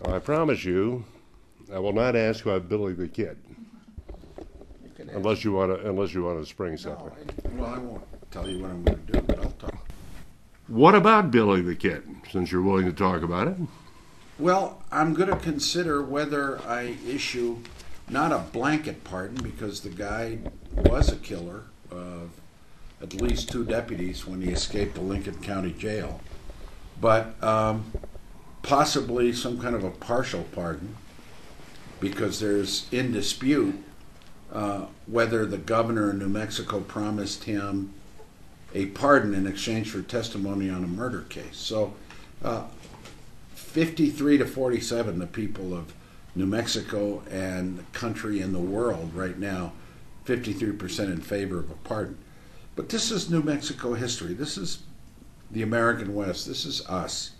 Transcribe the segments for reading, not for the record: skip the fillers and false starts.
I promise you, I will not ask about Billy the Kid, unless you want to spring something. No, I won't tell you what I'm going to do, but I'll talk. What about Billy the Kid, since you're willing to talk about it? Well, I'm going to consider whether I issue not a blanket pardon, because the guy was a killer of at least 2 deputies when he escaped the Lincoln County Jail, but possibly some kind of a partial pardon, because there's in dispute whether the governor in New Mexico promised him a pardon in exchange for testimony on a murder case. So 53 to 47, the people of New Mexico and the country and the world right now, 53% in favor of a pardon. But this is New Mexico history. This is the American West. This is us.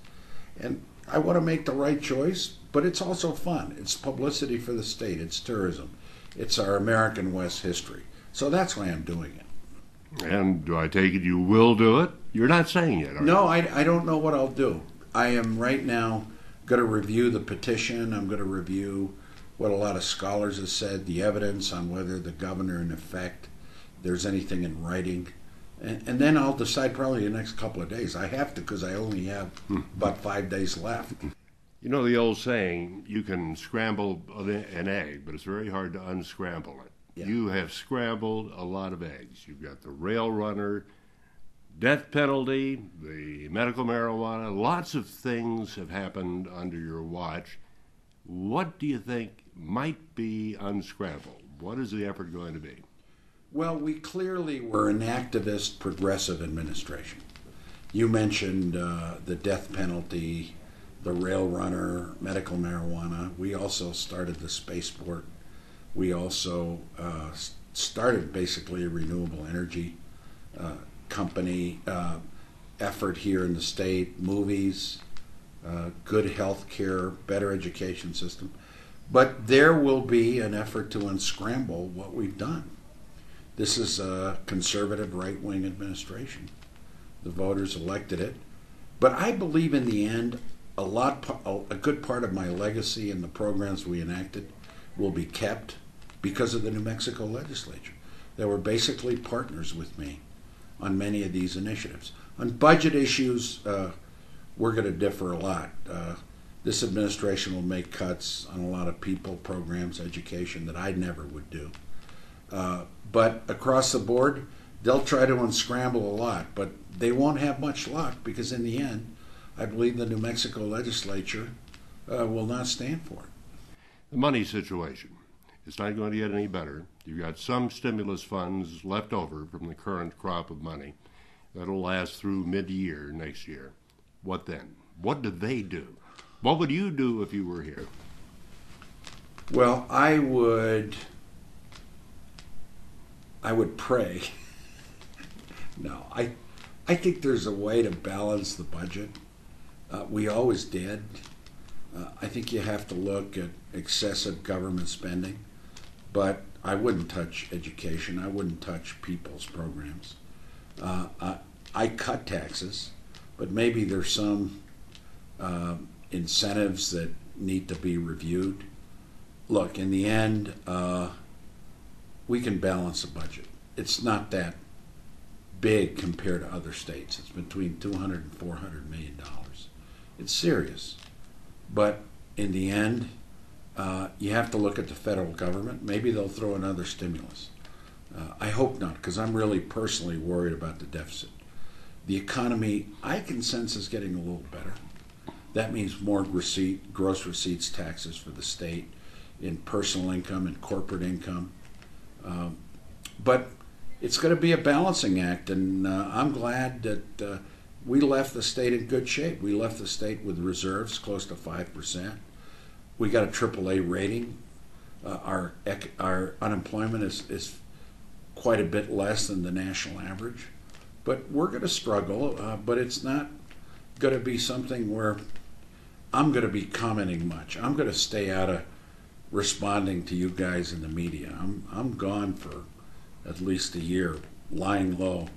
And I want to make the right choice, but it's also fun. It's publicity for the state. It's tourism. It's our American West history. So that's why I'm doing it. And do I take it you will do it? You're not saying it, are you? No, I don't know what I'll do. I am right now going to review the petition. I'm going to review what a lot of scholars have said, the evidence on whether the governor, in effect, there's anything in writing. And then I'll decide probably the next couple of days. I have to, because I only have about 5 days left. You know the old saying, you can scramble an egg, but it's very hard to unscramble it. Yeah. You have scrambled a lot of eggs. You've got the rail runner, death penalty, the medical marijuana. Lots of things have happened under your watch. What do you think might be unscrambled? What is the effort going to be? Well, we clearly were an activist, progressive administration. You mentioned the death penalty, the rail runner, medical marijuana. We also started the spaceport. We also started basically a renewable energy company effort here in the state, movies, good health care, better education system. But there will be an effort to unscramble what we've done. This is a conservative right-wing administration. The voters elected it. But I believe in the end, a good part of my legacy and the programs we enacted will be kept because of the New Mexico legislature. They were basically partners with me on many of these initiatives. On budget issues, we're going to differ a lot. This administration will make cuts on a lot of people, programs, education that I never would do. But across the board, they'll try to unscramble a lot, but they won't have much luck because in the end, I believe the New Mexico legislature will not stand for it. The money situation. It's not going to get any better. You've got some stimulus funds left over from the current crop of money. That'll last through mid-year next year. What then? What do they do? What would you do if you were here? Well, I would pray. No, I think there's a way to balance the budget. We always did. I think you have to look at excessive government spending, but I wouldn't touch education. I wouldn't touch people's programs. I cut taxes, but maybe there's some incentives that need to be reviewed. Look, in the end, we can balance a budget. It's not that big compared to other states. It's between $200 and $400 million. It's serious. But in the end, you have to look at the federal government. Maybe they'll throw another stimulus. I hope not, because I'm really personally worried about the deficit. The economy, I can sense, is getting a little better. That means more gross receipts taxes for the state in personal income and corporate income. But it's going to be a balancing act, and I'm glad that we left the state in good shape. We left the state with reserves close to 5%. We got a AAA rating. Our unemployment is quite a bit less than the national average. But we're going to struggle, but it's not going to be something where I'm going to be commenting much. I'm going to stay out of responding to you guys in the media. I'm gone for at least a year, lying low.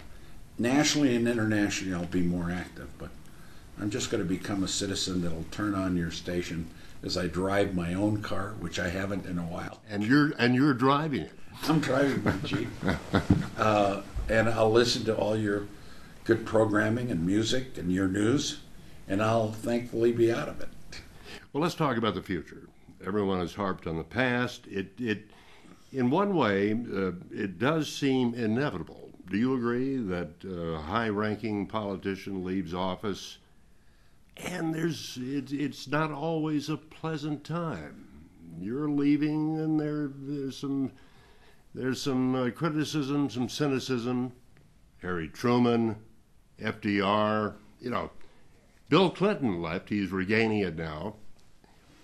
Nationally and internationally, I'll be more active, but I'm just going to become a citizen that'll turn on your station as I drive my own car, which I haven't in a while. And you're driving it. I'm driving my Jeep. And I'll listen to all your good programming and music and your news, and I'll thankfully be out of it. Well, let's talk about the future. Everyone has harped on the past. It in one way, it does seem inevitable. Do you agree that a high-ranking politician leaves office, and it's not always a pleasant time? You're leaving, and there's some criticism, some cynicism. Harry Truman, FDR, Bill Clinton left. He's regaining it now.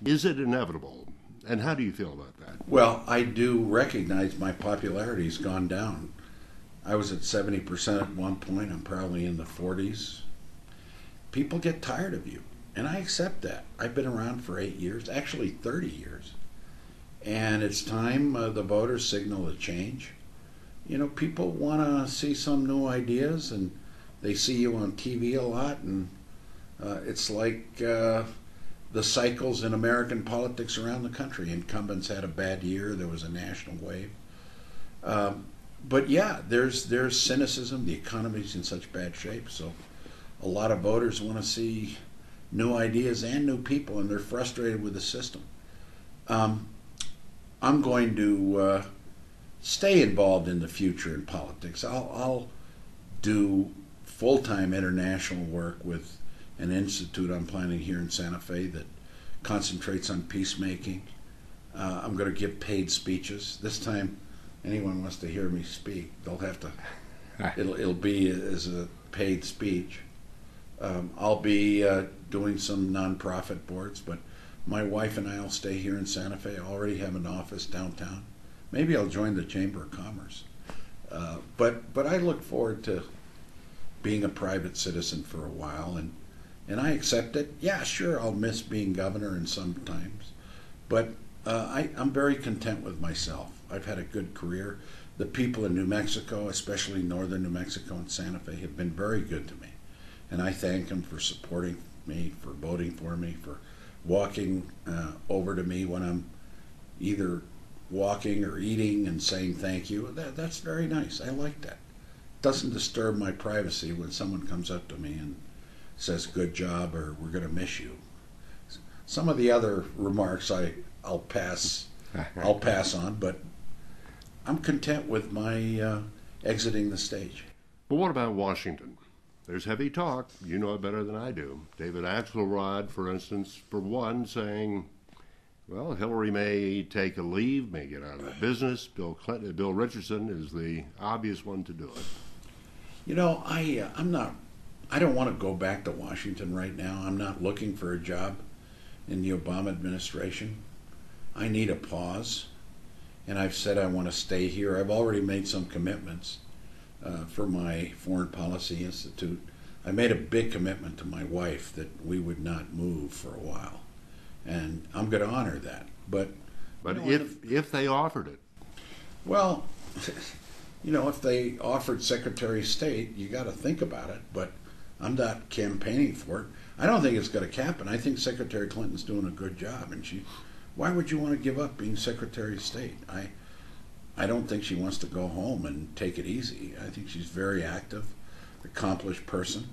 Is it inevitable? And how do you feel about that? Well, I do recognize my popularity's gone down. I was at 70% at one point. I'm probably in the 40s. People get tired of you, and I accept that. I've been around for 8 years, actually 30 years. And it's time the voters signal a change. People want to see some new ideas, and they see you on TV a lot, and it's like the cycles in American politics around the country. Incumbents had a bad year. There was a national wave. But yeah, there's cynicism. The economy's in such bad shape, so a lot of voters want to see new ideas and new people, and they're frustrated with the system. I'm going to stay involved in the future in politics. I'll do full-time international work with an institute I'm planning here in Santa Fe that concentrates on peacemaking. I'm going to give paid speeches. This time, anyone wants to hear me speak, they'll have to. It'll be as a paid speech. I'll be doing some nonprofit boards, but my wife and I will stay here in Santa Fe. I already have an office downtown. Maybe I'll join the Chamber of Commerce. But I look forward to being a private citizen for a while, and I accept it. Yeah, sure, I'll miss being governor and sometimes, but I'm very content with myself. I've had a good career. The people in New Mexico, especially northern New Mexico and Santa Fe, have been very good to me, and I thank them for supporting me, for voting for me, for walking over to me when I'm either walking or eating and saying thank you. That's very nice. I like that. It doesn't disturb my privacy when someone comes up to me and says good job or we're going to miss you. Some of the other remarks I'll pass on, but I'm content with my exiting the stage. But what about Washington? There's heavy talk. You know it better than I do. David Axelrod, for instance, for one, saying, well, Hillary may take a leave, may get out of the business. Bill Richardson is the obvious one to do it. I don't want to go back to Washington right now. I'm not looking for a job in the Obama administration. I need a pause, and I've said I want to stay here. I've already made some commitments for my Foreign Policy Institute. I made a big commitment to my wife that we would not move for a while, and I'm going to honor that. But if they offered it, well, if they offered Secretary of State, you got to think about it. But I'm not campaigning for it. I don't think it's going to happen. I think Secretary Clinton's doing a good job, and why would you want to give up being Secretary of State? I don't think she wants to go home and take it easy. I think she's very active, accomplished person,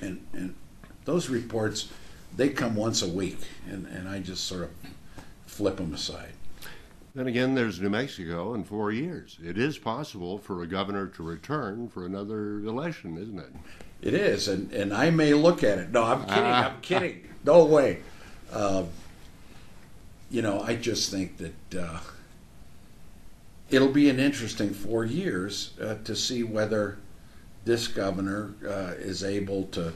and those reports, they come once a week, and I just sort of flip them aside. Then again, there's New Mexico in 4 years. It is possible for a governor to return for another election, isn't it? It is, and I may look at it. No, I'm kidding. I'm kidding. No way. I just think that it'll be an interesting 4 years to see whether this governor is able to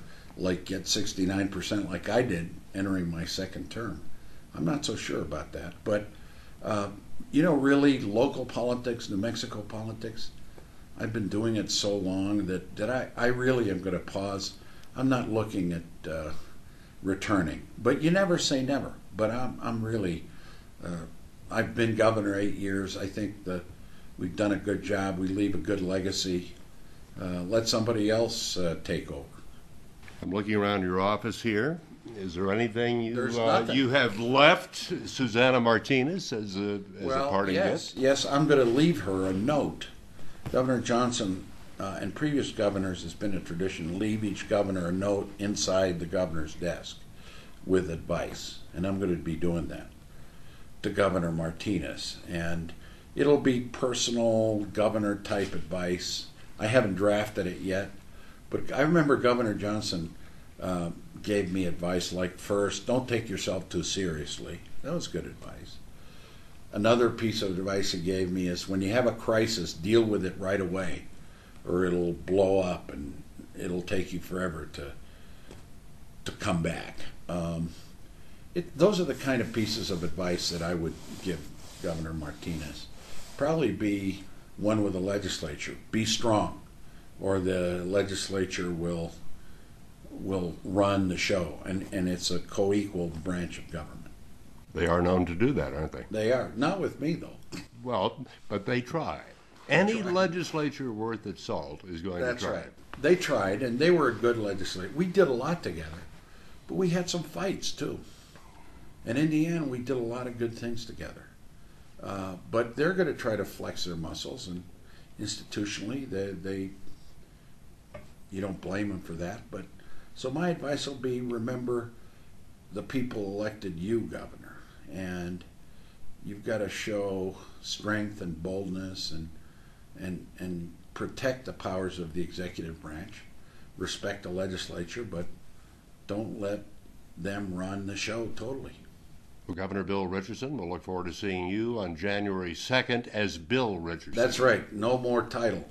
get 69% like I did entering my second term. I'm not so sure about that. But, really local politics, New Mexico politics, I've been doing it so long that I really am going to pause. I'm not looking at returning. But you never say never. But I'm really, I've been governor 8 years. I think that we've done a good job. We leave a good legacy. Let somebody else take over. I'm looking around your office here. Is there anything There's nothing. you have left Susana Martinez as a parting gift? Yes, I'm going to leave her a note. Governor Johnson and previous governors has been a tradition to leave each governor a note inside the governor's desk with advice, and I'm going to be doing that to Governor Martinez, and it'll be personal governor type advice. I haven't drafted it yet, but I remember Governor Johnson gave me advice like, first, don't take yourself too seriously. That was good advice. Another piece of advice he gave me is, when you have a crisis, deal with it right away, or it'll blow up and it'll take you forever to come back. Those are the kind of pieces of advice that I would give Governor Martinez. Probably be one with the legislature. Be strong, or the legislature will run the show, and it's a co-equal branch of government. They are known to do that, aren't they? They are. Not with me, though. Well, but they try. Any legislature worth its salt is going to try. That's right. They tried, and they were a good legislature. We did a lot together, but we had some fights, too. And in the end, we did a lot of good things together. But they're going to try to flex their muscles, and institutionally, they you don't blame them for that. But so my advice will be, remember, the people elected you governor, and you've got to show strength and boldness and protect the powers of the executive branch, respect the legislature, but don't let them run the show totally. Well, Governor Bill Richardson, we'll look forward to seeing you on January 2nd as Bill Richardson. That's right. No more title.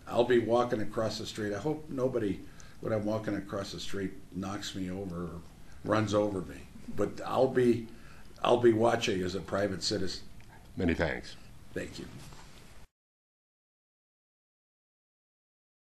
I'll be walking across the street. I hope nobody, when I'm walking across the street, knocks me over or runs over me. But I'll be watching as a private citizen. Many thanks. Thank you.